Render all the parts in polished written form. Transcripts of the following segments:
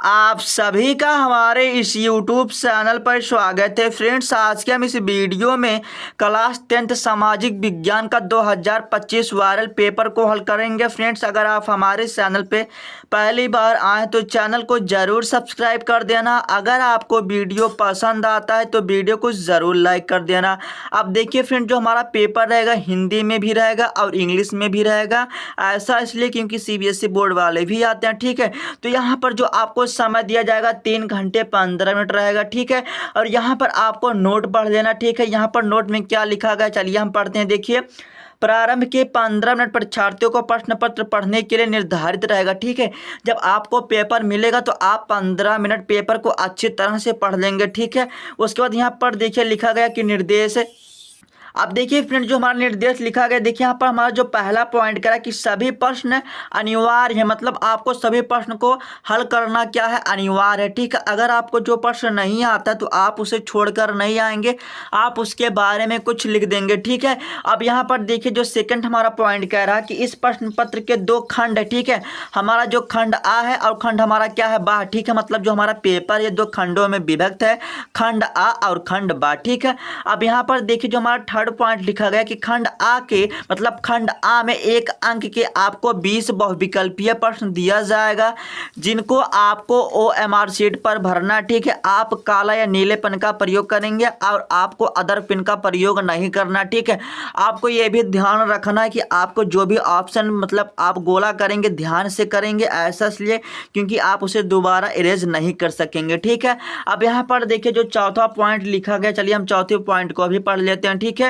आप सभी का हमारे इस YouTube चैनल पर स्वागत है फ्रेंड्स। आज के हम इस वीडियो में क्लास 10th सामाजिक विज्ञान का 2025 वायरल पेपर को हल करेंगे। फ्रेंड्स, अगर आप हमारे चैनल पे पहली बार आए तो चैनल को ज़रूर सब्सक्राइब कर देना। अगर आपको वीडियो पसंद आता है तो वीडियो को ज़रूर लाइक कर देना। अब देखिए फ्रेंड, जो हमारा पेपर रहेगा हिंदी में भी रहेगा और इंग्लिश में भी रहेगा। ऐसा इसलिए क्योंकि CBSE बोर्ड वाले भी आते हैं, ठीक है। तो यहाँ पर जो आपको समय दिया जाएगा 3 घंटे 15 मिनट रहेगा, ठीक है। और यहाँ पर आपको नोट पढ़ लेना, ठीक है। यहाँ पर नोट में क्या लिखा गया चलिए हम पढ़ते हैं। देखिए, प्रारंभ के 15 मिनट परीक्षार्थियों को प्रश्न पत्र पढ़ने के लिए निर्धारित रहेगा, ठीक है। जब आपको पेपर मिलेगा तो आप 15 मिनट पेपर को अच्छी तरह से पढ़ लेंगे, ठीक है। उसके बाद यहाँ पर देखिए लिखा गया कि निर्देश। अब देखिए फ्रेंड, जो हमारा निर्देश लिखा गया, देखिए यहाँ पर हमारा जो पहला पॉइंट करा कि सभी प्रश्न अनिवार्य है, मतलब आपको सभी प्रश्न को हल करना क्या है, अनिवार्य है, ठीक है। अगर आपको जो प्रश्न नहीं आता तो आप उसे छोड़कर नहीं आएंगे, आप उसके बारे में कुछ लिख देंगे, ठीक है। अब यहाँ पर देखिए जो सेकंड हमारा पॉइंट कह रहा है कि इस प्रश्न पत्र के 2 खंड है, ठीक है। हमारा जो खंड आ है और खंड हमारा क्या है, बा, ठीक है। मतलब जो हमारा पेपर ये 2 खंडों में विभक्त है, खंड आ और खंड बा, ठीक है। अब यहाँ पर देखिए जो हमारा थर्ड पॉइंट लिखा गया कि खंड आ के मतलब खंड आ में 1 अंक के आपको 20 बहुविकल्पीय प्रश्न दिया जाएगा, जिनको आपको OMR शीट पर भरना, ठीक है। आप काला या नीले पेन का प्रयोग करेंगे और आपको अदर पेन का प्रयोग नहीं करना, ठीक है। आपको ये भी ध्यान रखना है कि आपको जो भी ऑप्शन मतलब आप गोला करेंगे ध्यान से करेंगे, ऐसा इसलिए क्योंकि आप उसे दोबारा इरेज नहीं कर सकेंगे, ठीक है। अब यहाँ पर देखिए जो चौथा पॉइंट लिखा गया, चलिए हम चौथे पॉइंट को भी पढ़ लेते हैं, ठीक है।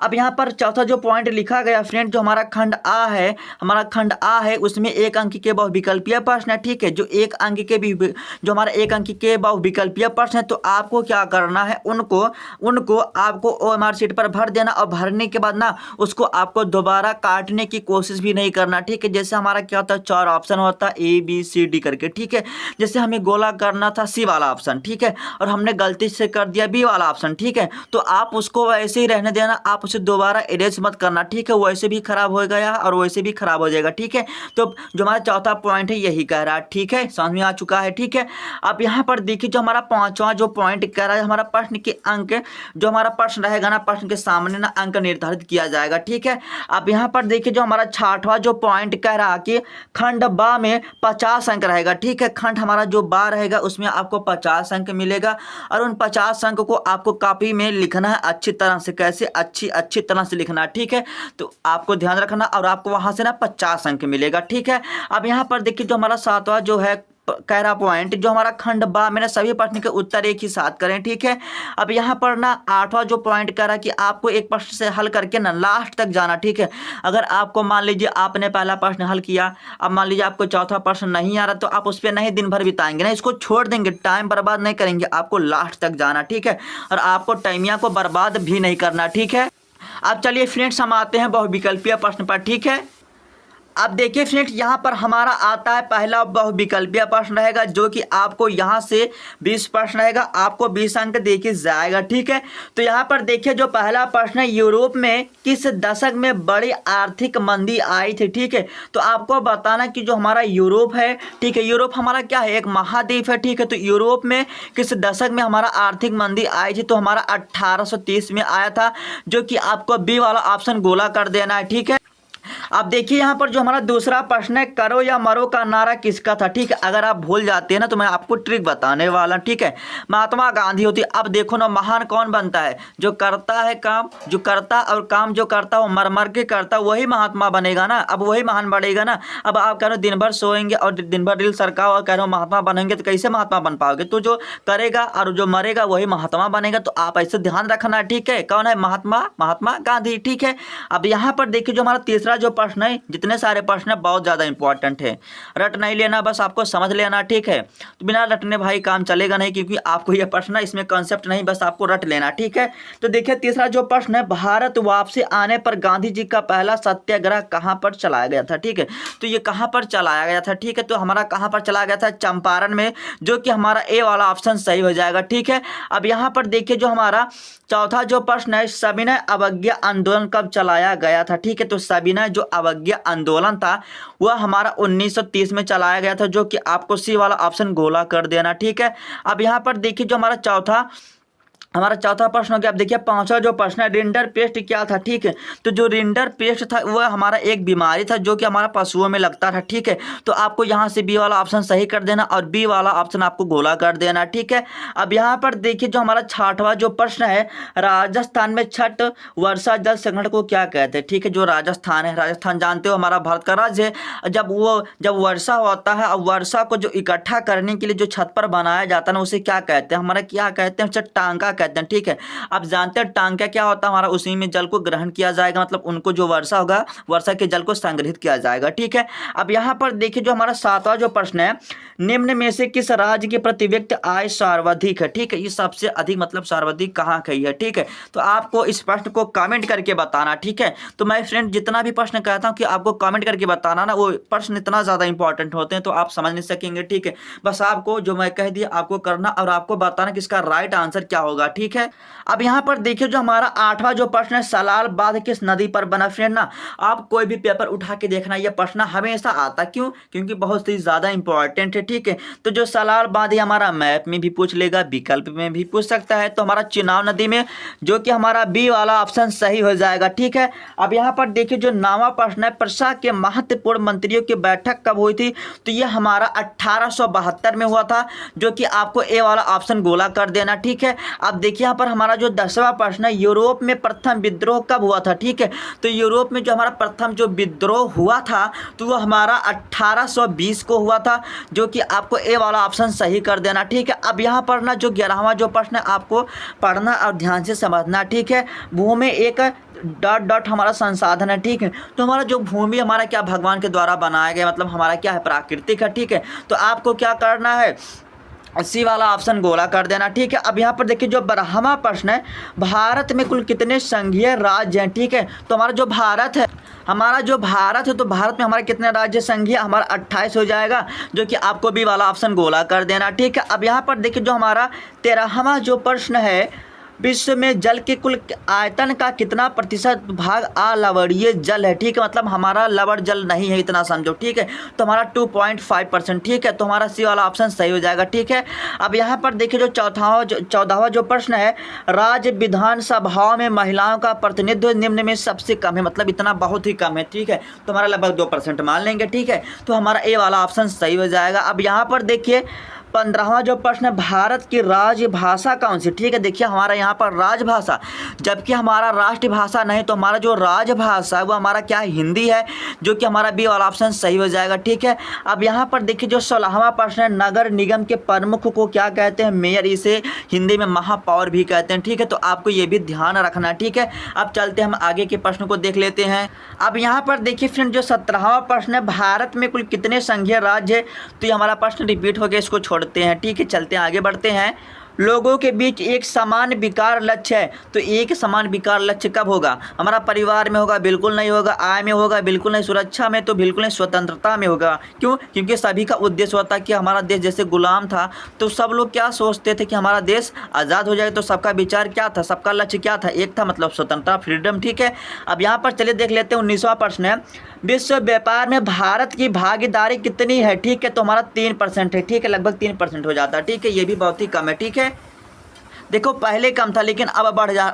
अब यहाँ पर चौथा जो पॉइंट लिखा गया फ्रेंड, जो हमारा खंड आ है, हमारा खंड आ है उसमें 1 अंक के बहुविकल्पीय प्रश्न है, ठीक है। जो 1 अंक के भी जो हमारा 1 अंक के बहुविकल्पीय प्रश्न है, तो आपको क्या करना है, उनको आपको OMR शीट पर भर देना और भरने के बाद ना उसको आपको दोबारा काटने की कोशिश भी नहीं करना, ठीक है। जैसे हमारा क्या होता है, 4 ऑप्शन होता है ABCD करके, ठीक है। जैसे हमें गोला करना था C वाला ऑप्शन, ठीक है, और हमने गलती से कर दिया B वाला ऑप्शन, ठीक है। तो आप उसको वैसे ही रहने देना, आप उसे दोबारा इरेज मत करना, ठीक है। वैसे भी खराब हो गया और वैसे भी खराब हो जाएगा, ठीक है। तो जो हमारा चौथा पॉइंट है यही कह रहा है, ठीक है, समझ में आ चुका है, ठीक है। अब यहाँ पर देखिए जो हमारा 5वां जो पॉइंट कह रहा है, हमारा प्रश्न के अंक, जो हमारा प्रश्न रहेगा ना, प्रश्न के सामने ना अंक निर्धारित किया जाएगा, ठीक है। अब यहाँ पर देखिए जो हमारा 6वां जो पॉइंट कह रहा है कि खंड बा में 50 अंक रहेगा, ठीक है। खंड हमारा जो बा रहेगा उसमें आपको 50 अंक मिलेगा और उन 50 अंक को आपको कॉपी में लिखना है अच्छी तरह से। कैसे? अच्छी तरह से लिखना, ठीक है। तो आपको ध्यान रखना और आपको वहां से ना 50 अंक मिलेगा, ठीक है। अब यहाँ पर देखिए जो हमारा 7वां जो है कह रहा पॉइंट, जो हमारा खंड बा में ना सभी प्रश्न के उत्तर एक ही साथ करें, ठीक है। अब यहाँ पर ना 8वां जो पॉइंट कह रहा कि आपको एक प्रश्न से हल करके ना लास्ट तक जाना, ठीक है। अगर आपको मान लीजिए आपने पहला प्रश्न हल किया, अब मान लीजिए आपको चौथा प्रश्न नहीं आ रहा, तो आप उस पर नहीं दिन भर बिताएंगे ना, इसको छोड़ देंगे, टाइम बर्बाद नहीं करेंगे, आपको लास्ट तक जाना, ठीक है। और आपको टाइमिया को बर्बाद भी नहीं करना, ठीक है। अब चलिए फ्रेंड्स हम आते हैं बहुविकल्पीय प्रश्न पर, ठीक है। अब देखिए फ्रेंड्स, यहाँ पर हमारा आता है पहला बहुविकल्पीय प्रश्न रहेगा, जो कि आपको यहाँ से 20 प्रश्न रहेगा, आपको 20 अंक देके जाएगा, ठीक है। तो यहाँ पर देखिए जो पहला प्रश्न है, यूरोप में किस दशक में बड़ी आर्थिक मंदी आई थी, ठीक है। तो आपको बताना कि जो हमारा यूरोप है, ठीक है, यूरोप हमारा क्या है, एक महाद्वीप है, ठीक है। तो यूरोप में किस दशक में हमारा आर्थिक मंदी आई थी, तो हमारा 1830 में आया था, जो कि आपको B वाला ऑप्शन गोला कर देना है, ठीक है। अब देखिए यहाँ पर जो हमारा दूसरा प्रश्न है, करो या मरो का नारा किसका था, ठीक है। अगर आप भूल जाते हैं ना तो मैं आपको ट्रिक बताने वाला, ठीक है। महात्मा गांधी होती है। अब देखो ना, महान कौन बनता है, जो करता है काम, जो करता और काम जो करता वो मर मर के करता, वही महात्मा बनेगा ना, अब वही महान बनेगा ना। अब आप कह रहे हो दिन भर सोएंगे और दिन भर रील सरकाओ और कह रहे हो महात्मा बनेंगे, तो कैसे महात्मा बन पाओगे। तो जो करेगा और जो मरेगा वही महात्मा बनेगा, तो आप ऐसे ध्यान रखना, ठीक है। कौन है? महात्मा गांधी, ठीक है। अब यहाँ पर देखिए जो हमारा तीसरा जो प्रश्न है, जितने सारे प्रश्न है बहुत ज़्यादा इंपॉर्टेंट है, रट नहीं लेना, बस आपको समझ लेना, ठीक है। तो बिना रटने भाई काम चलेगा नहीं, क्योंकि आपको यह प्रश्न है, इसमें कॉन्सेप्ट नहीं, बस आपको रट लेना, ठीक है। तो देखिए तीसरा जो प्रश्न है, भारत वापसी आने पर गांधी जी का पहला सत्याग्रह कहाँ पर चलाया गया था, ठीक है। तो ये कहाँ पर चलाया गया था, ठीक है। तो हमारा कहाँ पर चलाया गया था, चंपारण में, जो कि हमारा A वाला ऑप्शन सही हो जाएगा, ठीक है। अब यहाँ पर देखिए जो हमारा चौथा जो प्रश्न है, सविनय अवज्ञा आंदोलन कब चलाया गया था, ठीक है। तो सविनय विनय जो अवज्ञा आंदोलन था वह हमारा 1930 में चलाया गया था, जो कि आपको सी वाला ऑप्शन गोला कर देना। ठीक है, अब यहाँ पर देखिए जो हमारा चौथा प्रश्न हो गया। अब देखिए पांचवा जो प्रश्न है, रिंडर पेस्ट क्या था। ठीक है, तो जो रिंडर पेस्ट था वह हमारा एक बीमारी था जो कि हमारा पशुओं में लगता था। ठीक है, तो आपको यहाँ से बी वाला ऑप्शन सही कर देना और बी वाला ऑप्शन आपको गोला कर देना। ठीक है, अब यहाँ पर देखिए जो हमारा छठवां जो प्रश्न है, राजस्थान में छठ वर्षा जल संग्रहण को क्या कहते हैं। ठीक है, जो राजस्थान है, राजस्थान जानते हो हमारा भारत का राज्य है। जब वर्षा होता है और वर्षा को जो इकट्ठा करने के लिए जो छत पर बनाया जाता है ना, उसे क्या कहते हैं, हमारा क्या कहते हैं, टांका कहते हैं। ठीक है, आप जानते हैं टांका क्या होता है, हमारा उसी में जल को ग्रहण किया जाएगा, मतलब उनको जो वर्षा होगा वर्षा के जल को संग्रहित किया जाएगा। ठीक है, अब यहाँ पर देखिए जो हमारा सातवां जो प्रश्न है, निम्न में से किस राज्य की प्रति व्यक्ति आय सर्वाधिक है। ठीक है, ये सबसे अधिक मतलब सर्वाधिक कहाँ की है। ठीक है, तो आपको इस प्रश्न को कमेंट करके बताना। ठीक है, तो मैं फ्रेंड जितना भी प्रश्न कहता हूँ कि आपको कमेंट करके बताना ना, वो प्रश्न इतना ज़्यादा इंपॉर्टेंट होते हैं तो आप समझ नहीं सकेंगे। ठीक है, बस आपको जो मैं कह दिया आपको करना और आपको बताना कि इसका राइट आंसर क्या होगा। ठीक है, अब यहाँ पर देखिए जो हमारा आठवां जो प्रश्न है, सलाल बांध किस नदी पर बना। फ्रेंड ना, आप कोई भी पेपर उठा के देखना, यह प्रश्न हमेशा आता, क्यों, क्योंकि बहुत ही ज़्यादा इंपॉर्टेंट है। ठीक है, तो जो सलाल बांध हमारा मैप में भी पूछ लेगा, विकल्प में भी पूछ सकता है, तो हमारा चुनाव नदी में, जो कि हमारा बी वाला ऑप्शन सही हो जाएगा। ठीक है, अब यहाँ पर देखिए जो 9वां प्रश्न है, प्रशा के महत्वपूर्ण मंत्रियों की बैठक कब हुई थी। तो ये हमारा 1872 में हुआ था, जो कि आपको ए वाला ऑप्शन गोला कर देना। ठीक है, अब देखिए यहाँ पर हमारा जो 10वां प्रश्न है, यूरोप में प्रथम विद्रोह कब हुआ था। ठीक है, तो यूरोप में जो हमारा प्रथम जो विद्रोह हुआ था तो वो हमारा 1820 को हुआ था, जो कि आपको ए वाला ऑप्शन सही कर देना। ठीक है, अब यहाँ पर ना जो 11वां जो प्रश्न है आपको पढ़ना और ध्यान से समझना। ठीक है, भूमि एक डॉट डॉट हमारा संसाधन है। ठीक है, तो हमारा जो भूमि हमारा क्या भगवान के द्वारा बनाया गया, मतलब हमारा क्या है, प्राकृतिक है। ठीक है, तो आपको क्या करना है, सी वाला ऑप्शन गोला कर देना। ठीक है, अब यहाँ पर देखिए जो 12वां प्रश्न है, भारत में कुल कितने संघीय राज्य हैं। ठीक है, तो हमारा जो भारत है तो भारत में हमारे कितने राज्य संघीय, हमारा 28 हो जाएगा, जो कि आपको बी वाला ऑप्शन गोला कर देना। ठीक है, अब यहाँ पर देखिए जो हमारा 13वां जो प्रश्न है, विश्व में जल के कुल आयतन का कितना प्रतिशत भाग अलवणीय जल है। ठीक है, मतलब हमारा लवण जल नहीं है, इतना समझो। ठीक है, तो हमारा 2.5%। ठीक है, तो हमारा सी वाला ऑप्शन सही हो जाएगा। ठीक है, अब यहाँ पर देखिए जो 14वां जो प्रश्न है, राज्य विधानसभाओं में महिलाओं का प्रतिनिधित्व निम्न में सबसे कम है, मतलब इतना बहुत ही कम है। ठीक है, तो हमारा लगभग 2% मान लेंगे। ठीक है, तो हमारा ए वाला ऑप्शन सही हो जाएगा। अब यहाँ पर देखिए 15वां जो प्रश्न है, भारत की राजभाषा कौन सी। ठीक है, देखिए हमारा यहाँ पर राजभाषा, जबकि हमारा राष्ट्रभाषा नहीं, तो हमारा जो राजभाषा है वो हमारा क्या है, हिंदी है, जो कि हमारा बी वाला ऑप्शन सही हो जाएगा। ठीक है, अब यहाँ पर देखिए जो 16वां प्रश्न है, नगर निगम के प्रमुख को क्या कहते हैं, मेयर, इसे हिंदी में महापौर भी कहते हैं। ठीक है, तो आपको ये भी ध्यान रखना। ठीक है, अब चलते हम आगे के प्रश्न को देख लेते हैं। अब यहाँ पर देखिए फ्रेंड जो 17वां प्रश्न है, भारत में कुल कितने संघीय राज्य है। तो ये हमारा प्रश्न रिपीट हो गया, इसको छोड़ते हैं। ठीक है, चलते हैं आगे बढ़ते हैं। लोगों के बीच एक समान विकार लक्ष्य है, तो एक समान विकार लक्ष्य कब होगा, हमारा परिवार में होगा, बिल्कुल नहीं होगा, आय में होगा, बिल्कुल नहीं, सुरक्षा में तो बिल्कुल नहीं, स्वतंत्रता में होगा। क्यों, क्योंकि सभी का उद्देश्य होता है कि हमारा देश जैसे गुलाम था तो सब लोग क्या सोचते थे कि हमारा देश आज़ाद हो जाए, तो सबका विचार क्या था, सबका लक्ष्य क्या था, एक था, मतलब स्वतंत्रता, फ्रीडम। ठीक है, अब यहाँ पर चलिए देख लेते हैं 19वां प्रश्न है, विश्व व्यापार में भारत की भागीदारी कितनी है। ठीक है, तो हमारा 3% है। ठीक है, लगभग 3% हो जाता है। ठीक है, ये भी बहुत ही कम है। ठीक है, देखो पहले कम था लेकिन अब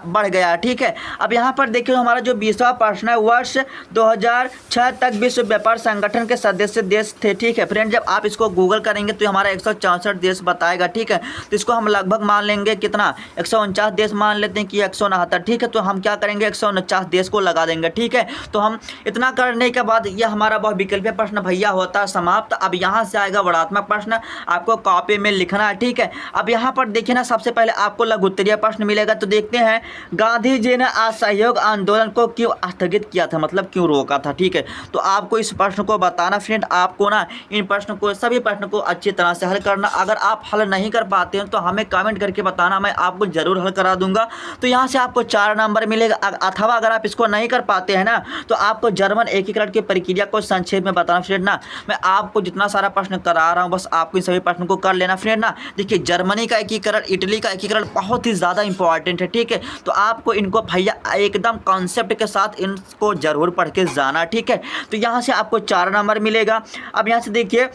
बढ़ गया। ठीक है, अब यहाँ पर देखिए हमारा जो 20वां प्रश्न है, वर्ष 2006 तक विश्व व्यापार संगठन के सदस्य देश थे। ठीक है फ्रेंड, जब आप इसको गूगल करेंगे तो हमारा 164 देश बताएगा। ठीक है, तो इसको हम लगभग मान लेंगे कितना, 149 देश मान लेते हैं कि 169। ठीक है, तो हम क्या करेंगे, 149 देश को लगा देंगे। ठीक है, तो हम इतना करने के बाद यह हमारा बहुत विकल्पीय प्रश्न भैया होता है समाप्त। अब यहाँ से आएगा वर्णात्मक प्रश्न, आपको कॉपी में लिखना है। ठीक है, अब यहाँ पर देखिए ना, सबसे पहले आपको लघु उत्तरीय प्रश्न मिलेगा। तो देखते हैं, गांधी जी ने असहयोग आंदोलन को क्यों स्थगित किया था, मतलब क्यों रोका था। ठीक है, तो आपको इस प्रश्न को बताना फ्रेंड, आपको ना इन प्रश्न को, सभी प्रश्न को अच्छी तरह से हल करना। अगर आप हल नहीं कर पाते हैं तो हमें कमेंट करके बताना, मैं आपको जरूर हल करा दूंगा। तो यहाँ से आपको 4 नंबर मिलेगा। अथवा अगर आप इसको नहीं कर पाते हैं ना, तो आपको जर्मन एकीकरण की प्रक्रिया को संक्षेप में बताना फ्रेंड ना। मैं आपको जितना सारा प्रश्न करा रहा हूँ बस आपको इन सभी प्रश्नों को कर लेना फ्रेंड ना। देखिए, जर्मनी का एकीकरण, इटली का एकीकरण, बहुत ही ज़्यादा इंपॉर्टेंट है, ठीक है। तो आपको इनको भैया एकदम कॉन्सेप्ट के साथ इनको ज़रूर पढ़ के जाना, ठीक है। तो यहाँ से आपको 4 नंबर मिलेगा। अब यहाँ से देखिए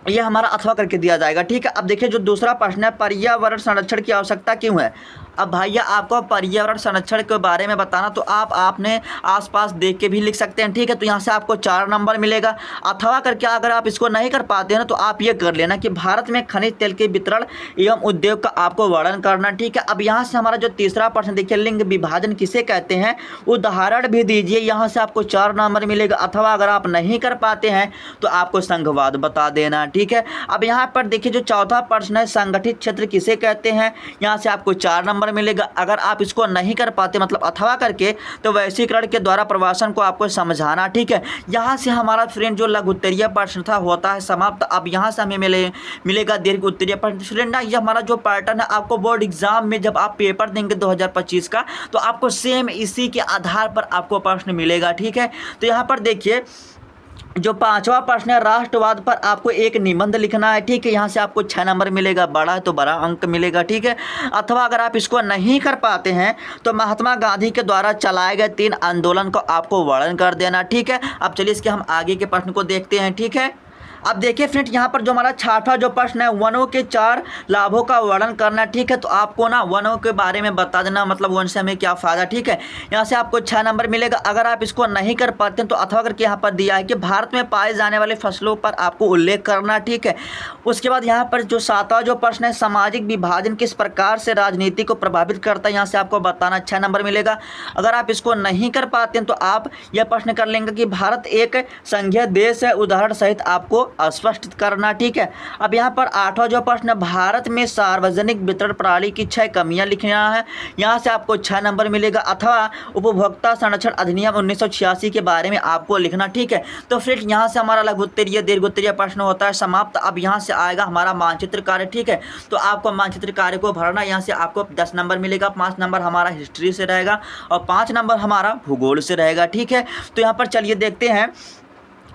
ये हमारा अथवा करके दिया जाएगा, ठीक है। अब देखिए जो दूसरा प्रश्न है, पर्यावरण संरक्षण की आवश्यकता क्यों है। अब भैया आपको पर्यावरण संरक्षण के बारे में बताना, तो आपने आसपास देख के भी लिख सकते हैं, ठीक है। तो यहाँ से आपको 4 नंबर मिलेगा। अथवा करके अगर आप इसको नहीं कर पाते हैं ना, तो आप ये कर लेना कि भारत में खनिज तेल के वितरण एवं उद्योग का आपको वर्णन करना, ठीक है। अब यहाँ से हमारा जो तीसरा प्रश्न देखिए, लिंग विभाजन किसे कहते हैं, उदाहरण भी दीजिए। यहाँ से आपको 4 नंबर मिलेगा। अथवा अगर आप नहीं कर पाते हैं तो आपको संघवाद बता देना, ठीक है। अब यहाँ पर देखिए जो चौथा प्रश्न है, संगठित क्षेत्र किसे कहते हैं, यहाँ से आपको 4 नंबर मिलेगा। अगर आप इसको नहीं कर पाते मतलब अथवा करके, तो वैश्वीकरण के द्वारा प्रवासन को आपको समझाना, ठीक है। यहाँ से हमारा फ्रेंड जो लघु उत्तरीय प्रश्न था होता है समाप्त। अब यहाँ से हमें मिलेगा दीर्घ उत्तरीय प्रश्न। फ्रेंड ना ये हमारा जो पैटर्न है, आपको बोर्ड एग्जाम में जब आप पेपर देंगे 2025 का, तो आपको सेम इसी के आधार पर आपको प्रश्न मिलेगा, ठीक है। तो यहाँ पर देखिए जो 5वां प्रश्न है, राष्ट्रवाद पर आपको एक निबंध लिखना है, ठीक है। यहाँ से आपको 6 नंबर मिलेगा, बड़ा है तो बड़ा अंक मिलेगा, ठीक है। अथवा अगर आप इसको नहीं कर पाते हैं तो महात्मा गांधी के द्वारा चलाए गए 3 आंदोलन को आपको वर्णन कर देना, ठीक है। अब चलिए इसके हम आगे के प्रश्न को देखते हैं, ठीक है। अब देखिए फ्रेंड यहाँ पर जो हमारा 6वां जो प्रश्न है, वनों के 4 लाभों का वर्णन करना, ठीक है। तो आपको ना वनों के बारे में बता देना, मतलब वन से हमें क्या फ़ायदा, ठीक है। यहाँ से आपको 6 नंबर मिलेगा। अगर आप इसको नहीं कर पाते हैं तो अथवा करके यहाँ पर दिया है कि भारत में पाए जाने वाले फसलों पर आपको उल्लेख करना, ठीक है। उसके बाद यहाँ पर जो 7वां जो प्रश्न है, सामाजिक विभाजन किस प्रकार से राजनीति को प्रभावित करता है, यहाँ से आपको बताना, 6 नंबर मिलेगा। अगर आप इसको नहीं कर पाते हैं तो आप यह प्रश्न कर लेंगे कि भारत एक संघीय देश है, उदाहरण सहित आपको स्पष्ट करना, ठीक है। अब यहाँ पर 8वां जो प्रश्न, भारत में सार्वजनिक वितरण प्रणाली की 6 कमियां लिखना है, यहाँ से आपको 6 नंबर मिलेगा। अथवा उपभोक्ता संरक्षण अधिनियम 1986 के बारे में आपको लिखना, ठीक है। तो फिर यहाँ से हमारा लघु उत्तरीय दीर्घ उत्तरीय प्रश्न होता है समाप्त। अब यहाँ से आएगा हमारा मानचित्र कार्य, ठीक है। तो आपको मानचित्र कार्य को भरना, यहाँ से आपको 10 नंबर मिलेगा। 5 नंबर हमारा हिस्ट्री से रहेगा और 5 नंबर हमारा भूगोल से रहेगा, ठीक है। तो यहाँ पर चलिए देखते हैं।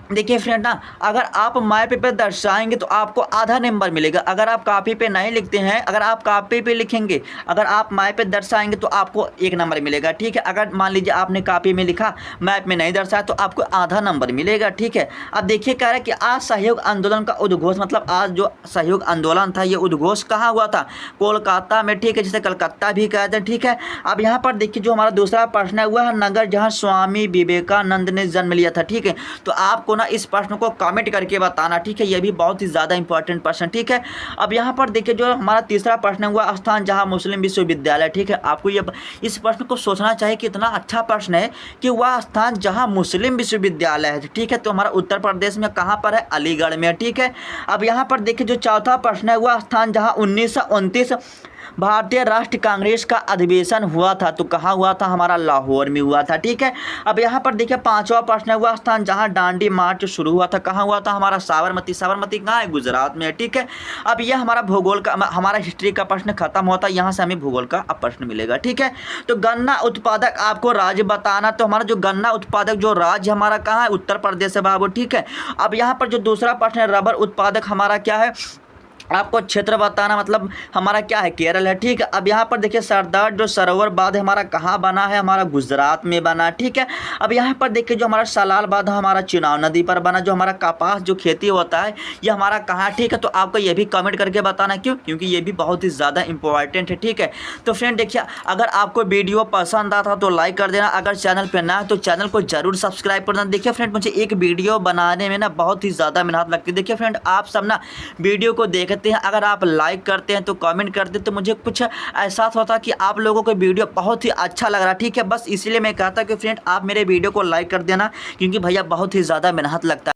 देखिए फ्रेंड ना, अगर आप मैप पे दर्शाएंगे तो आपको आधा नंबर मिलेगा। अगर आप कॉपी पे नहीं लिखते हैं, अगर आप कॉपी पे लिखेंगे, अगर आप मैप पे दर्शाएंगे तो आपको 1 नंबर मिलेगा, ठीक है। अगर मान लीजिए आपने कॉपी में लिखा, मैप में नहीं दर्शाया, तो आपको आधा नंबर मिलेगा, ठीक है। अब देखिए कह रहा है कि आज सहयोग आंदोलन का उद्घोष, मतलब आज जो सहयोग आंदोलन था ये उद्घोष कहाँ हुआ था, कोलकाता में, ठीक है, जिसे कलकत्ता भी कहते हैं, ठीक है। अब यहाँ पर देखिए जो हमारा दूसरा प्रश्न है, वह नगर जहाँ स्वामी विवेकानंद ने जन्म लिया था, ठीक है। तो आपको ना इस प्रश्न को कमेंट करके बताना, ठीक है। यह भी बहुत ही ज़्यादा इंपॉर्टेंट प्रश्न, ठीक है। अब यहाँ पर देखिए जो हमारा तीसरा प्रश्न है, वह स्थान जहाँ मुस्लिम विश्वविद्यालय, ठीक है। आपको ये इस प्रश्न को सोचना चाहिए कि इतना अच्छा प्रश्न है कि वह स्थान जहाँ मुस्लिम विश्वविद्यालय है, ठीक है। तो हमारा उत्तर प्रदेश में कहाँ पर है, अलीगढ़ में, ठीक है। अब यहाँ पर देखिए जो चौथा प्रश्न है, वह स्थान जहाँ 1929 भारतीय राष्ट्रीय कांग्रेस का अधिवेशन हुआ था, तो कहाँ हुआ था, हमारा लाहौर में हुआ था, ठीक है। अब यहाँ पर देखिए 5वां प्रश्न है, वह स्थान जहाँ दांडी मार्च शुरू हुआ था, कहाँ हुआ था, हमारा साबरमती। साबरमती कहाँ है, गुजरात में है, ठीक है। अब यह हमारा भूगोल का, हमारा हिस्ट्री का प्रश्न खत्म होता है। यहाँ से हमें भूगोल का अब प्रश्न मिलेगा, ठीक है। तो गन्ना उत्पादक आपको राज्य बताना, तो हमारा जो गन्ना उत्पादक जो राज्य हमारा कहाँ है, उत्तर प्रदेश है बाबू, ठीक है। अब यहाँ पर जो दूसरा प्रश्न है, रबर उत्पादक हमारा क्या है, आपको क्षेत्र बताना, मतलब हमारा क्या है, केरल है, ठीक है। अब यहाँ पर देखिए सरदार जो सरोवर बांध हमारा कहाँ बना है, हमारा गुजरात में बना, ठीक है। अब यहाँ पर देखिए जो हमारा सलाल बांध हमारा चुनाव नदी पर बना। जो हमारा कपास जो खेती होता है ये हमारा कहाँ, ठीक है। तो आपको ये भी कमेंट करके बताना, क्यों, क्योंकि ये भी बहुत ही ज़्यादा इंपॉर्टेंट है, ठीक है। तो फ्रेंड देखिए, अगर आपको वीडियो पसंद आता तो लाइक कर देना, अगर चैनल पर ना है तो चैनल को जरूर सब्सक्राइब कर देना। देखिए फ्रेंड, मुझे एक वीडियो बनाने में ना बहुत ही ज़्यादा मेहनत लगती है। देखिए फ्रेंड, आप सब ना वीडियो को देख हैं, अगर आप लाइक करते हैं तो कमेंट करते हैं तो मुझे कुछ एहसास होता कि आप लोगों को वीडियो बहुत ही अच्छा लग रहा है, ठीक है। बस इसलिए मैं कहता कि फ्रेंड आप मेरे वीडियो को लाइक कर देना, क्योंकि भैया बहुत ही ज़्यादा मेहनत लगता है।